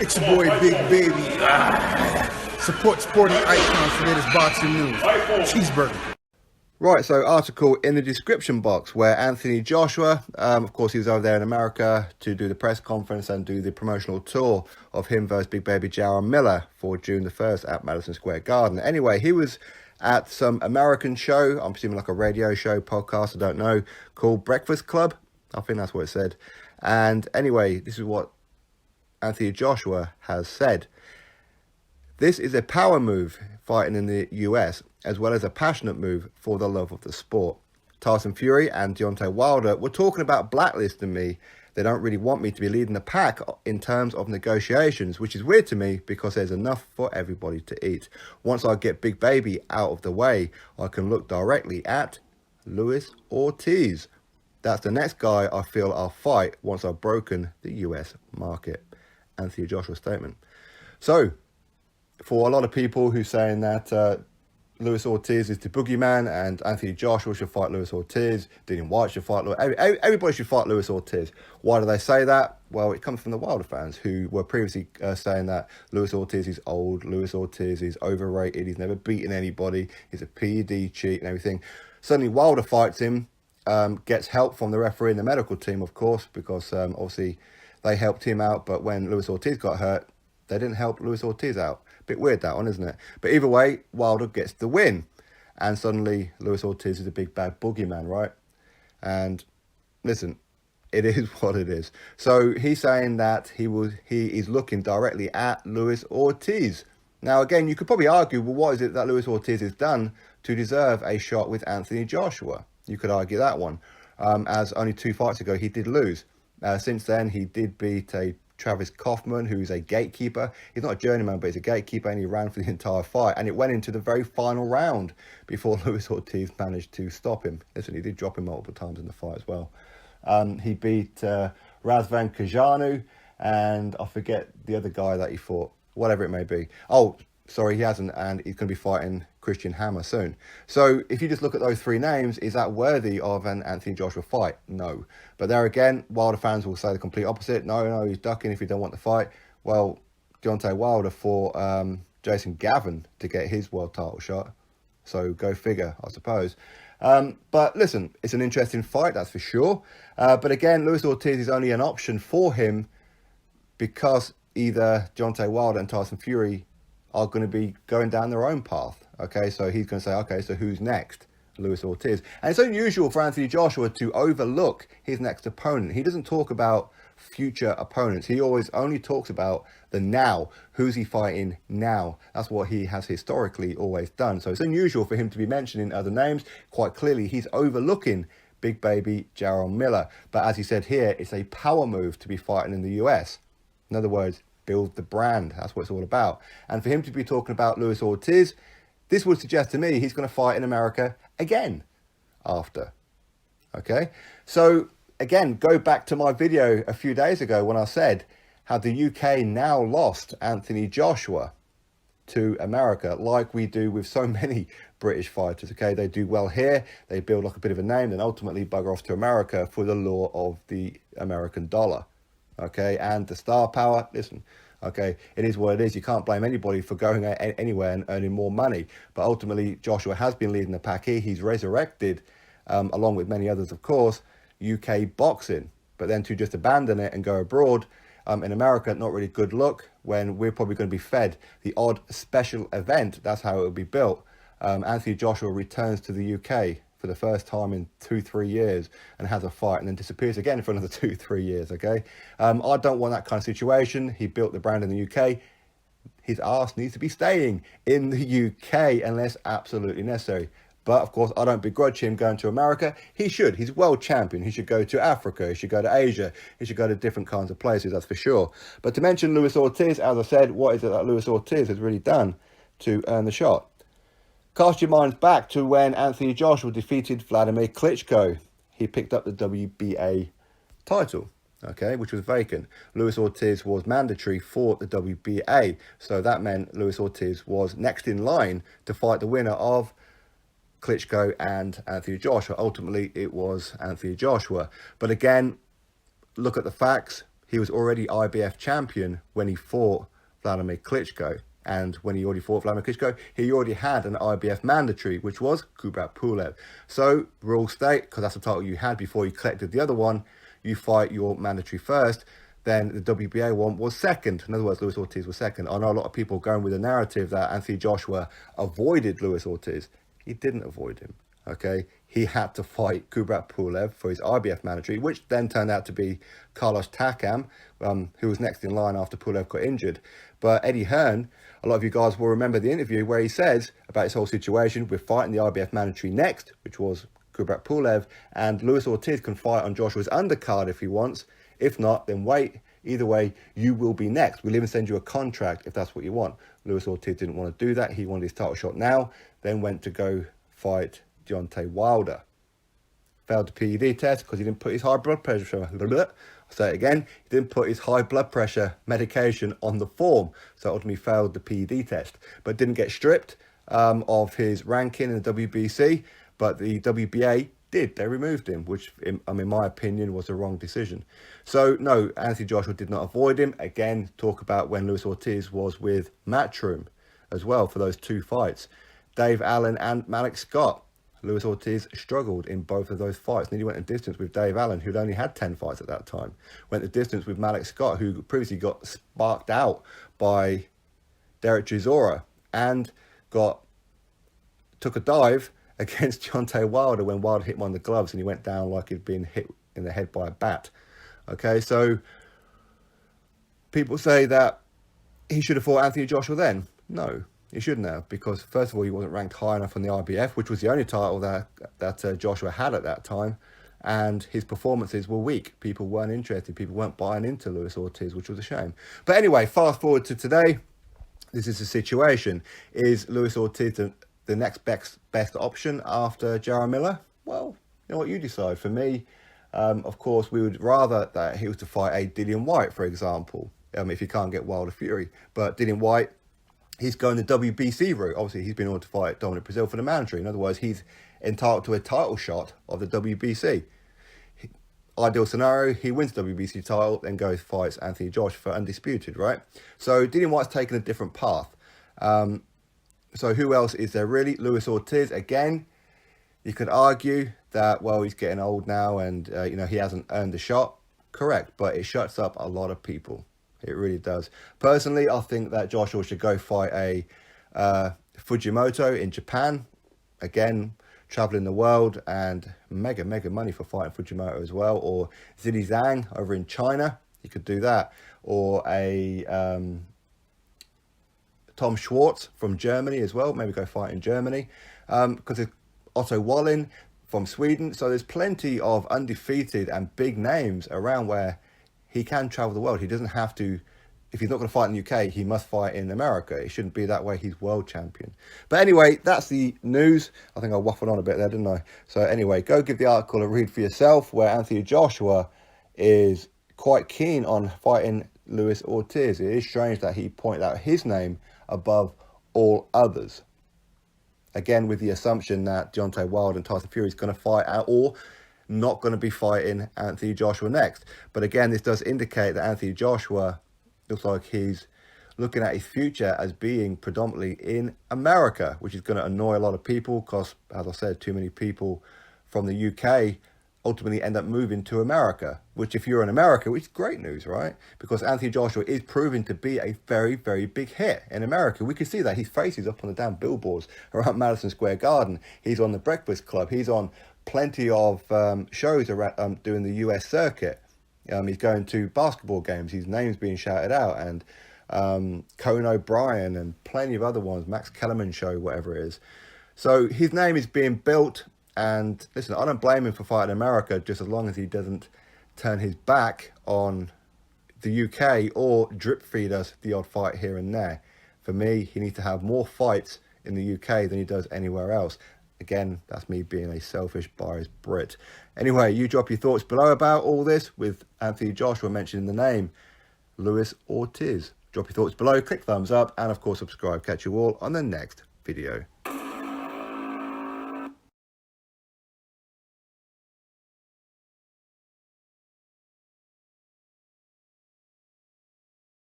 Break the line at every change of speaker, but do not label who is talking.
It's your boy Big Baby. Support sporting icons for latest boxing news. Cheeseburger.
Right, so article in the description box where Anthony Joshua, of course, he was over there in America to do the press conference and do the promotional tour of him versus Big Baby Jarrell Miller for June the 1st at Madison Square Garden. Anyway, he was at some American show, I'm presuming like a radio show, podcast, I don't know, called Breakfast Club. I think that's what it said. And anyway, this is what Anthony Joshua has said. This is a power move fighting in the US, as well as a passionate move for the love of the sport. Tyson Fury and Deontay Wilder were talking about blacklisting me. They don't really want me to be leading the pack in terms of negotiations, which is weird to me because there's enough for everybody to eat. Once I get Big Baby out of the way, I can look directly at Luis Ortiz. That's the next guy I feel I'll fight once I've broken the US market. Anthony Joshua's statement. So, for a lot of people who are saying that Luis Ortiz is the boogeyman and Anthony Joshua should fight Luis Ortiz, Dillian White should fight everybody should fight Luis Ortiz. Why do they say that? Well, it comes from the Wilder fans who were previously saying that Luis Ortiz is old, Luis Ortiz is overrated, he's never beaten anybody, he's a PED cheat and everything. Suddenly Wilder fights him, gets help from the referee and the medical team, of course, because obviously they helped him out, but when Luis Ortiz got hurt, they didn't help Luis Ortiz out. Bit weird, that one, isn't it? But either way, Wilder gets the win. And suddenly, Luis Ortiz is a big bad boogeyman, right? And listen, it is what it is. So he's saying that he is looking directly at Luis Ortiz. Now, again, you could probably argue, well, what is it that Luis Ortiz has done to deserve a shot with Anthony Joshua? You could argue that one. As only 2 fights ago, he did lose. Since then, he did beat a Travis Kaufman, who's a gatekeeper. He's not a journeyman, but he's a gatekeeper, and he ran for the entire fight. And it went into the very final round before Luis Ortiz managed to stop him. Listen, he did drop him multiple times in the fight as well. He beat Razvan Kajanu, and I forget the other guy that he fought, whatever it may be. Oh, sorry, he hasn't, and he's going to be fighting Christian Hammer soon. So if you just look at those 3 names, is that worthy of an Anthony Joshua fight? No. But there again, Wilder fans will say the complete opposite. No, he's ducking if he don't want the fight. Well, Deontay Wilder fought Jason Gavin to get his world title shot. So go figure, I suppose. But listen, it's an interesting fight, that's for sure. But again, Luis Ortiz is only an option for him because either Deontay Wilder and Tyson Fury are going to be going down their own path. Okay, so he's going to say, okay, so who's next? Luis Ortiz. And it's unusual for Anthony Joshua to overlook his next opponent. He doesn't talk about future opponents. He always only talks about the now. Who's he fighting now? That's what he has historically always done. So it's unusual for him to be mentioning other names. Quite clearly, he's overlooking Big Baby Jarrell Miller. But as he said here, it's a power move to be fighting in the US. In other words, build the brand. That's what it's all about. And for him to be talking about Luis Ortiz, this would suggest to me he's going to fight in America again after. Okay? So, again, go back to my video a few days ago when I said how the UK now lost Anthony Joshua to America, like we do with so many British fighters. Okay? They do well here, they build like a bit of a name, then ultimately bugger off to America for the lure of the American dollar. Okay? And the star power, listen, okay, it is what it is. You can't blame anybody for going anywhere and earning more money. But ultimately, Joshua has been leading the pack here. He's resurrected, along with many others, of course, UK boxing. But then to just abandon it and go abroad in America, not really good look when we're probably going to be fed the odd special event. That's how it will be built. Anthony Joshua returns to the UK for the first time in 2-3 years and has a fight and then disappears again for another 2-3 years, okay? I don't want that kind of situation. He built the brand in the UK. His arse needs to be staying in the UK unless absolutely necessary. But, of course, I don't begrudge him going to America. He should. He's world champion. He should go to Africa. He should go to Asia. He should go to different kinds of places, that's for sure. But to mention Luis Ortiz, as I said, what is it that Luis Ortiz has really done to earn the shot? Cast your minds back to when Anthony Joshua defeated Vladimir Klitschko. He picked up the WBA title, okay, which was vacant. Luis Ortiz was mandatory for the WBA, so that meant Luis Ortiz was next in line to fight the winner of Klitschko and Anthony Joshua. Ultimately, it was Anthony Joshua. But again, look at the facts. he was already IBF champion when he fought Vladimir Klitschko. And when he already fought Vladimir Klitschko, he already had an IBF mandatory, which was Kubrat Pulev. So, rule state, because that's the title you had before you collected the other one, you fight your mandatory first. Then the WBA one was second. In other words, Luis Ortiz was second. I know a lot of people going with the narrative that Anthony Joshua avoided Luis Ortiz. He didn't avoid him, okay? He had to fight Kubrat Pulev for his IBF mandatory, which then turned out to be Carlos Takam, who was next in line after Pulev got injured. But Eddie Hearn, a lot of you guys will remember the interview where he says about this whole situation, we're fighting the IBF mandatory next, which was Kubrat Pulev, and Luis Ortiz can fight on Joshua's undercard if he wants. If not, then wait. Either way, you will be next. We'll even send you a contract if that's what you want. Luis Ortiz didn't want to do that. He wanted his title shot now, then went to go fight Deontay Wilder. Failed the PED test because he didn't put his high blood pressure. I'll say it again. He didn't put his high blood pressure medication on the form, so ultimately failed the PED test. But didn't get stripped of his ranking in the WBC. But the WBA did. They removed him, which, in my opinion, was the wrong decision. So, no, Anthony Joshua did not avoid him. Again, talk about when Luis Ortiz was with Matchroom as well for those two fights. Dave Allen and Malik Scott. Luis Ortiz struggled in both of those fights. Nearly went the distance with Dave Allen, who'd only had 10 fights at that time. Went the distance with Malik Scott, who previously got sparked out by Derek Chisora and took a dive against Deontay Wilder when Wilder hit one of the gloves and he went down like he'd been hit in the head by a bat. Okay, so people say that he should have fought Anthony Joshua then. No, he shouldn't have, because first of all, he wasn't ranked high enough on the IBF, which was the only title that Joshua had at that time, and his performances were weak. People weren't interested. People weren't buying into Luis Ortiz, which was a shame. But anyway, fast forward to today. This is the situation. Is Luis Ortiz the next best option after Jarrell Miller? Well, you know what, you decide. For me, of course, we would rather that he was to fight a Dillian Whyte, for example, if you can't get Wilder Fury. But Dillian Whyte, he's going the WBC route. Obviously, he's been ordered to fight Dominic Brazil for the mandatory. In other words, he's entitled to a title shot of the WBC. Ideal scenario, he wins the WBC title, then goes fights Anthony Joshua for undisputed, right? So Dillian Whyte's taken a different path. So who else is there really? Luis Ortiz, again, you could argue that, well, he's getting old now and, he hasn't earned the shot. Correct, but it shuts up a lot of people. It really does. Personally, I think that Joshua should go fight a Fujimoto in Japan. Again, traveling the world and mega money for fighting Fujimoto as well. Or Zili Zhang over in China. You could do that. Or a Tom Schwartz from Germany as well. Maybe go fight in Germany. Because there's Otto Wallin from Sweden. So there's plenty of undefeated and big names around where he can travel the world. He doesn't have to, if he's not going to fight in the UK, he must fight in America. It shouldn't be that way. He's world champion. But anyway, that's the news. I think I waffled on a bit there, didn't I? So anyway, go give the article a read for yourself, where Anthony Joshua is quite keen on fighting Luis Ortiz. It is strange that he pointed out his name above all others. Again, with the assumption that Deontay Wilder and Tyson Fury is going to fight out, or not going to be fighting Anthony Joshua next. But again, this does indicate that Anthony Joshua looks like he's looking at his future as being predominantly in America, which is going to annoy a lot of people because, as I said, too many people from the UK ultimately end up moving to America, which if you're in America, which is great news, right? Because Anthony Joshua is proving to be a very big hit in America. We can see that his face is up on the damn billboards around Madison Square Garden. He's on the Breakfast Club. He's on plenty of shows around doing the US circuit. He's going to basketball games. His name's being shouted out, and Conan O'Brien and plenty of other ones, Max Kellerman show, whatever it is. So his name is being built, and listen, I don't blame him for fighting America, just as long as he doesn't turn his back on the UK or drip feed us the odd fight here and there. For me, he needs to have more fights in the UK than he does anywhere else. Again, that's me being a selfish, biased Brit. Anyway, you drop your thoughts below about all this, with Anthony Joshua mentioning the name Luis Ortiz. Drop your thoughts below, click thumbs up, and of course subscribe. Catch you all on the next video.